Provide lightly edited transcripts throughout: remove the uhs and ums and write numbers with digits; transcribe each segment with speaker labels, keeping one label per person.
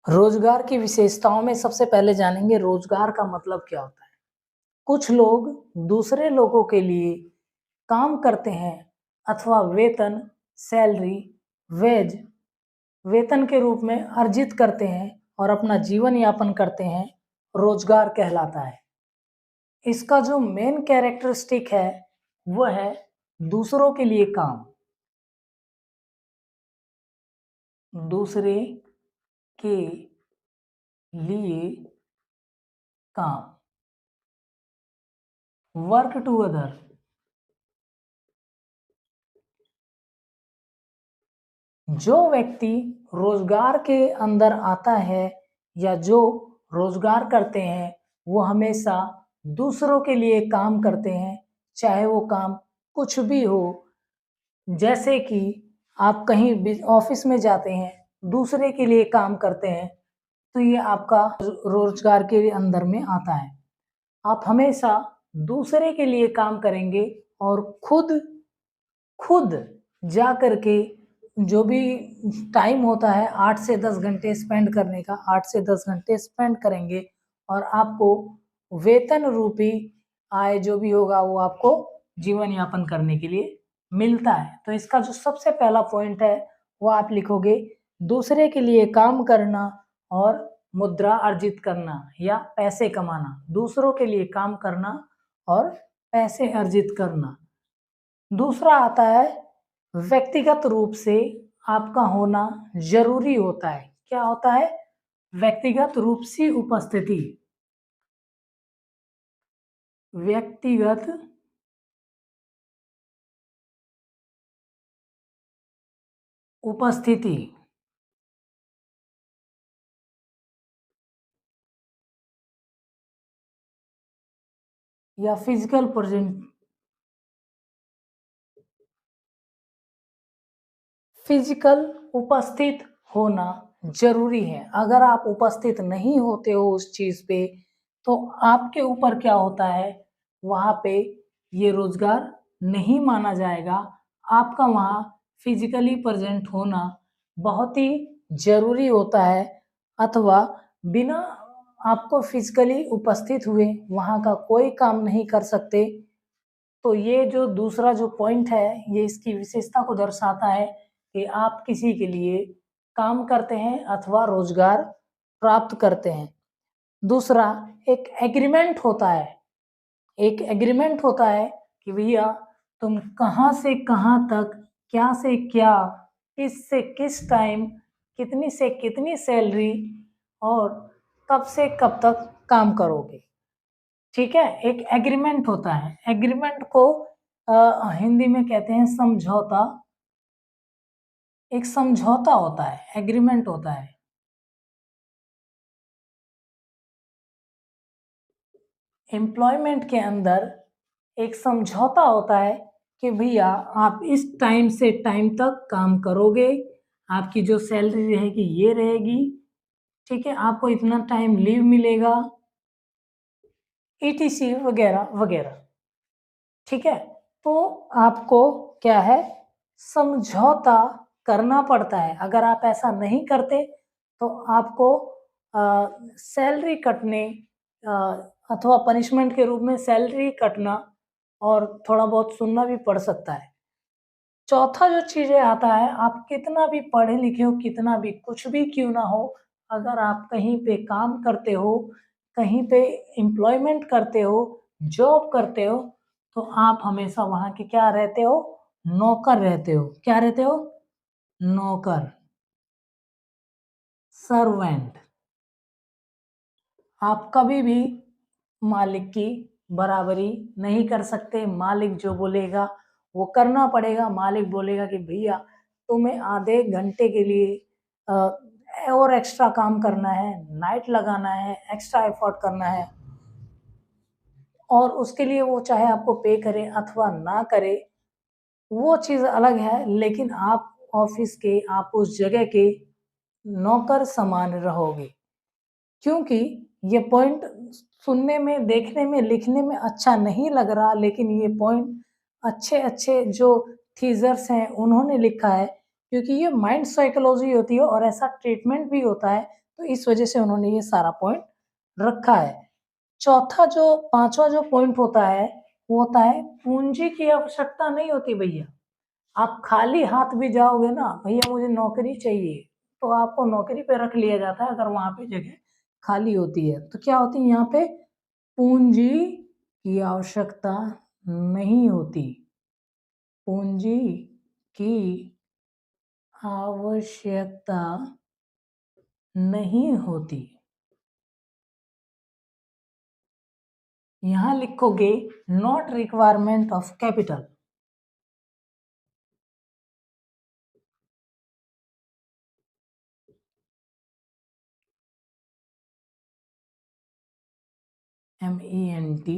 Speaker 1: रोजगार की विशेषताओं में सबसे पहले जानेंगे रोजगार का मतलब क्या होता है। कुछ लोग दूसरे लोगों के लिए काम करते हैं अथवा वेतन, सैलरी, वेज वेतन के रूप में अर्जित करते हैं और अपना जीवन यापन करते हैं, रोजगार कहलाता है। इसका जो मेन कैरेक्टरिस्टिक है, वो है दूसरों के लिए काम, दूसरे के लिए काम, वर्क टू अदर। जो व्यक्ति रोजगार के अंदर आता है या जो रोजगार करते हैं, वो हमेशा दूसरों के लिए काम करते हैं, चाहे वो काम कुछ भी हो। जैसे कि आप कहीं भी ऑफिस में जाते हैं, दूसरे के लिए काम करते हैं, तो ये आपका रोजगार के अंदर में आता है। आप हमेशा दूसरे के लिए काम करेंगे और खुद खुद जा करके जो भी टाइम होता है 8 से 10 घंटे स्पेंड करने का, 8 से 10 घंटे स्पेंड करेंगे और आपको वेतन रूपी आय जो भी होगा वो आपको जीवन यापन करने के लिए मिलता है। तो इसका जो सबसे पहला पॉइंट है वो आप लिखोगे, दूसरे के लिए काम करना और मुद्रा अर्जित करना या पैसे कमाना। दूसरों के लिए काम करना और पैसे अर्जित करना। दूसरा आता है व्यक्तिगत रूप से आपका होना जरूरी होता है। क्या होता है? व्यक्तिगत रूप से उपस्थिति। व्यक्तिगत उपस्थिति या फिजिकल प्रेजेंट, फिजिकल उपस्थित होना जरूरी है। अगर आप उपस्थित नहीं होते हो उस चीज पे, तो आपके ऊपर क्या होता है, वहां पे ये रोजगार नहीं माना जाएगा। आपका वहां फिजिकली प्रेजेंट होना बहुत ही जरूरी होता है, अथवा बिना आपको फिजिकली उपस्थित हुए वहां का कोई काम नहीं कर सकते। तो ये जो दूसरा जो पॉइंट है, ये इसकी विशेषता को दर्शाता है कि आप किसी के लिए काम करते हैं अथवा रोजगार प्राप्त करते हैं। दूसरा, एक एग्रीमेंट होता है। एक एग्रीमेंट होता है कि भैया तुम कहाँ से कहाँ तक, क्या से क्या, किस से किस टाइम, कितनी से कितनी सैलरी और कब से कब तक काम करोगे। ठीक है, एक एग्रीमेंट होता है। एग्रीमेंट को हिंदी में कहते हैं समझौता। एक समझौता होता है, एग्रीमेंट होता है। एम्प्लॉयमेंट के अंदर एक समझौता होता है कि भैया आप इस टाइम से टाइम तक काम करोगे, आपकी जो सैलरी रहेगी ये रहेगी, ठीक है, आपको इतना टाइम लीव मिलेगा, ईटीसी वगैरह वगैरह। ठीक है, तो आपको क्या है, समझौता करना पड़ता है। अगर आप ऐसा नहीं करते तो आपको सैलरी कटने अ, अथवा पनिशमेंट के रूप में सैलरी कटना और थोड़ा बहुत सुनना भी पड़ सकता है। चौथा जो चीज़ें आता है, आप कितना भी पढ़े लिखे हो, कितना भी कुछ भी क्यों ना हो, अगर आप कहीं पे काम करते हो, कहीं पे एम्प्लॉयमेंट करते हो, जॉब करते हो, तो आप हमेशा वहाँ के क्या रहते हो, नौकर रहते हो। क्या रहते हो? नौकर, सर्वेंट। आप कभी भी मालिक की बराबरी नहीं कर सकते। मालिक जो बोलेगा वो करना पड़ेगा। मालिक बोलेगा कि भैया तुम्हें आधे घंटे के लिए और एक्स्ट्रा काम करना है, नाइट लगाना है, एक्स्ट्रा एफर्ट करना है, और उसके लिए वो चाहे आपको पे करे अथवा ना करे, वो चीज़ अलग है। लेकिन आप ऑफिस के, आप उस जगह के नौकर समान रहोगे। क्योंकि ये पॉइंट सुनने में, देखने में, लिखने में अच्छा नहीं लग रहा, लेकिन ये पॉइंट अच्छे अच्छे जो थीजर्स हैं उन्होंने लिखा है। क्योंकि ये माइंड साइकोलॉजी होती है और ऐसा ट्रीटमेंट भी होता है। तो इस वजह से उन्होंने ये सारा पॉइंट रखा है। पांचवा जो पॉइंट होता है वो होता है पूंजी की आवश्यकता नहीं होती भैया। आप खाली हाथ भी जाओगे ना, भैया मुझे नौकरी चाहिए, तो आपको नौकरी पे रख लिया जाता है अगर वहां पे जगह खाली होती है। तो क्या होती है यहाँ पे, पूंजी की आवश्यकता नहीं होती, पूंजी की आवश्यकता नहीं होती। यहां लिखोगे not requirement of capital. MENT।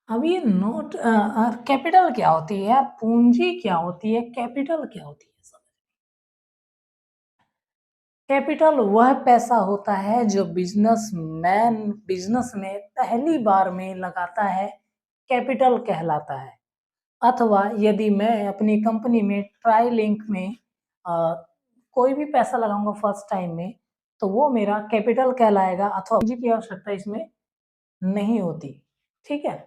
Speaker 1: अब ये नोट कैपिटल क्या होती है यार, पूंजी क्या होती है, कैपिटल क्या होती है? कैपिटल वह पैसा होता है जो बिजनेसमैन बिजनेस में पहली बार में लगाता है, कैपिटल कहलाता है। अथवा यदि मैं अपनी कंपनी में ट्राई लिंक में कोई भी पैसा लगाऊंगा फर्स्ट टाइम में, तो वो मेरा कैपिटल कहलाएगा, अथवा पूंजी की आवश्यकता इसमें नहीं होती। ठीक है,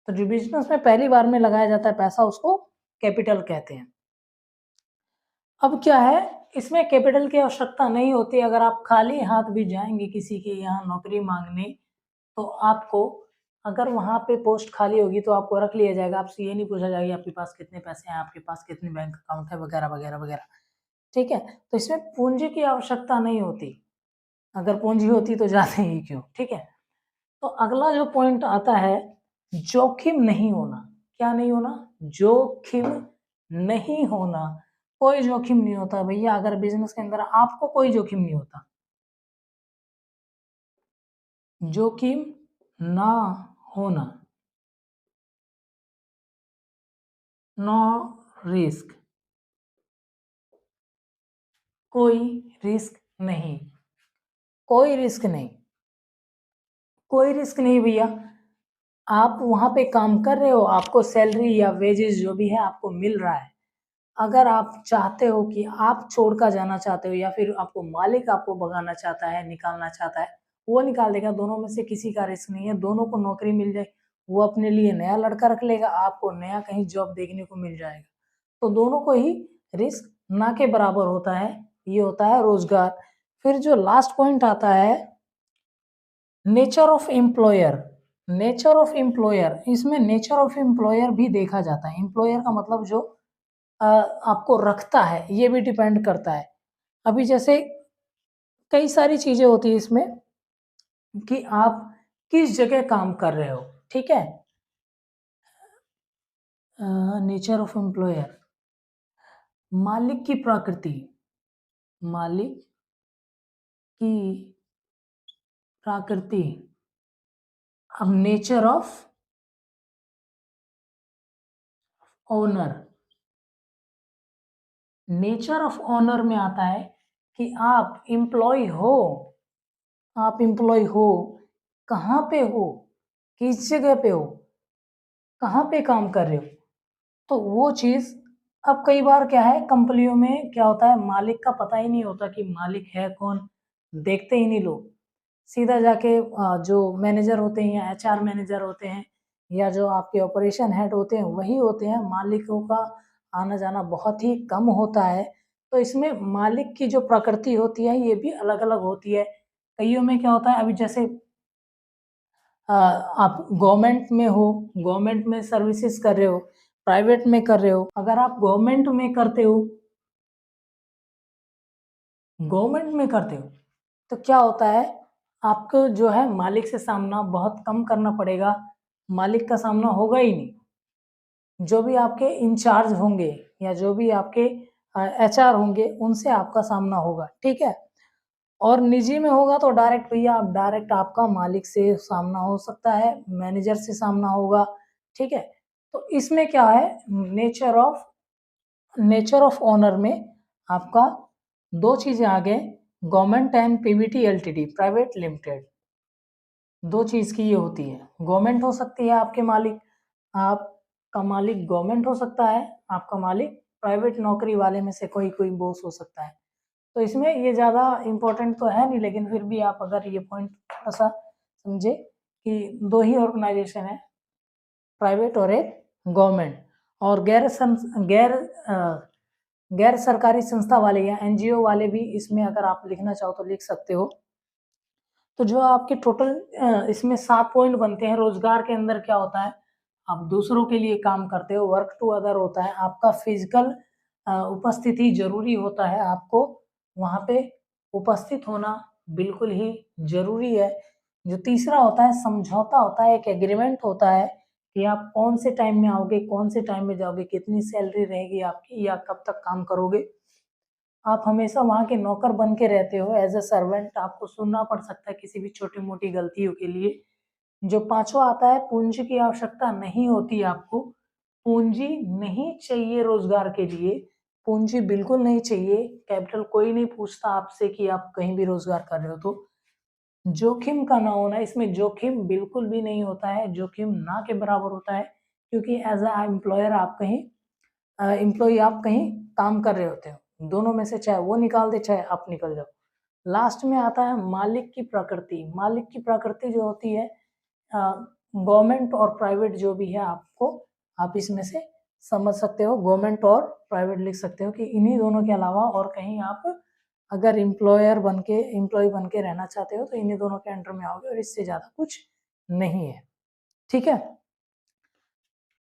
Speaker 1: तो जो बिजनेस में पहली बार में लगाया जाता है पैसा, उसको कैपिटल कहते हैं। अब क्या है, इसमें कैपिटल की आवश्यकता नहीं होती। अगर आप खाली हाथ भी जाएंगे किसी के यहाँ नौकरी मांगने, तो आपको, अगर वहां पे पोस्ट खाली होगी तो आपको रख लिया जाएगा, आपसे ये नहीं पूछा जाएगा आपके पास कितने पैसे हैं, आपके पास कितने बैंक अकाउंट है, वगैरह वगैरह वगैरह। ठीक है, तो इसमें पूंजी की आवश्यकता नहीं होती। अगर पूंजी होती तो जाते ही क्यों। ठीक है, तो अगला जो पॉइंट आता है, जोखिम नहीं होना। क्या नहीं होना? जोखिम नहीं होना। कोई जोखिम नहीं होता भैया, अगर बिजनेस के अंदर आपको कोई जोखिम नहीं होता। जोखिम ना होना, नो रिस्क, कोई रिस्क नहीं, कोई रिस्क नहीं, कोई रिस्क नहीं भैया। आप वहां पे काम कर रहे हो, आपको सैलरी या वेजेस जो भी है आपको मिल रहा है। अगर आप चाहते हो कि आप छोड़ कर जाना चाहते हो, या फिर आपको मालिक आपको भगाना चाहता है, निकालना चाहता है, वो निकाल देगा। दोनों में से किसी का रिस्क नहीं है, दोनों को नौकरी मिल जाए। वो अपने लिए नया लड़का रख लेगा, आपको नया कहीं जॉब देखने को मिल जाएगा। तो दोनों को ही रिस्क ना के बराबर होता है। ये होता है रोजगार। फिर जो लास्ट पॉइंट आता है, nature of employer. Nature of employer, इसमें नेचर ऑफ एम्प्लॉयर भी देखा जाता है। एम्प्लॉयर का मतलब जो आपको रखता है, ये भी डिपेंड करता है। अभी जैसे कई सारी चीजें होती है इसमें, कि आप किस जगह काम कर रहे हो। ठीक है, नेचर ऑफ एम्प्लॉयर, मालिक की प्रकृति, मालिक की प्रकृति। अब nature of owner, nature of owner में आता है कि आप एम्प्लॉय हो, आप एम्प्लॉय हो, कहाँ पे हो, किस जगह पे हो, कहाँ पे काम कर रहे हो। तो वो चीज, अब कई बार क्या है, कंपनियों में क्या होता है, मालिक का पता ही नहीं होता कि मालिक है कौन, देखते ही नहीं लोग। सीधा जाके जो मैनेजर होते हैं या HR मैनेजर होते हैं, या जो आपके ऑपरेशन हेड होते हैं वही होते हैं। मालिकों का आना जाना बहुत ही कम होता है। तो इसमें मालिक की जो प्रकृति होती है ये भी अलग अलग होती है। कईयों में क्या होता है, अभी जैसे आप गवर्नमेंट में हो, गवर्नमेंट में सर्विसेज कर रहे हो, प्राइवेट में कर रहे हो। अगर आप गवर्नमेंट में करते हो, गवर्नमेंट में करते हो, तो क्या होता है, आपको जो है मालिक से सामना बहुत कम करना पड़ेगा। मालिक का सामना होगा ही नहीं। जो भी आपके इंचार्ज होंगे या जो भी आपके HR होंगे, उनसे आपका सामना होगा। ठीक है, और निजी में होगा तो डायरेक्ट भैया, आप डायरेक्ट आपका मालिक से सामना हो सकता है, मैनेजर से सामना होगा। ठीक है, तो इसमें क्या है, नेचर ऑफ ओनर में आपका दो चीजें आ गए, government and PVT LTD, private limited. दो चीज की ये होती है, गवर्नमेंट हो सकती है आपके मालिक, आपका मालिक गवर्नमेंट हो सकता है, आपका मालिक प्राइवेट नौकरी वाले में से कोई कोई बॉस हो सकता है। तो इसमें ये ज़्यादा इम्पोर्टेंट तो है नहीं, लेकिन फिर भी आप अगर ये पॉइंट थोड़ा-सा समझे कि 2 ही ऑर्गेनाइज़ेशन है, प्राइवेट और एक गवर्नमेंट। और गैर सरकारी संस्था वाले या एनजीओ वाले भी इसमें अगर आप लिखना चाहो तो लिख सकते हो। तो जो आपके टोटल इसमें 7 पॉइंट बनते हैं। रोज़गार के अंदर क्या होता है, आप दूसरों के लिए काम करते हो, वर्क टू अदर होता है, आपका फिज़िकल उपस्थिति ज़रूरी होता है, आपको वहाँ पे उपस्थित होना बिल्कुल ही ज़रूरी है। जो तीसरा होता है समझौता होता है, एक एग्रीमेंट होता है कि आप कौन से टाइम में आओगे, कौन से टाइम में जाओगे, कितनी सैलरी रहेगी आपकी या कब तक काम करोगे। आप हमेशा वहाँ के नौकर बन के रहते हो, एज़ अ सर्वेंट आपको सुनना पड़ सकता है किसी भी छोटी-मोटी गलतियों के लिए। जो पाँचवाँ आता है, पूँजी की आवश्यकता नहीं होती आपको। पूँजी नहीं चाहिए रोज़गार के लिए, पूँजी बिल्कुल नहीं चाहिए, कैपिटल कोई नहीं पूछता आपसे कि आप कहीं भी रोज़गार कर रहे हो तो। जोखिम का ना होना, इसमें जोखिम बिल्कुल भी नहीं होता है, जोखिम ना के बराबर होता है, क्योंकि एज़ अ एम्प्लॉयर आप कहीं एम्प्लॉयी आप कहीं काम कर रहे होते हो। दोनों में से चाहे वो निकाल दे, चाहे आप निकल जाओ। लास्ट में आता है मालिक की प्रकृति। मालिक की प्रकृति जो होती है गवर्नमेंट और प्राइवेट जो भी है आपको, आप इसमें से समझ सकते हो, गवर्नमेंट और प्राइवेट लिख सकते हो कि इन्हीं दोनों के अलावा और कहीं आप अगर एम्प्लॉयी बन के रहना चाहते हो तो इन्हीं दोनों के अंडर में आओगे और इससे ज़्यादा कुछ नहीं है। ठीक है?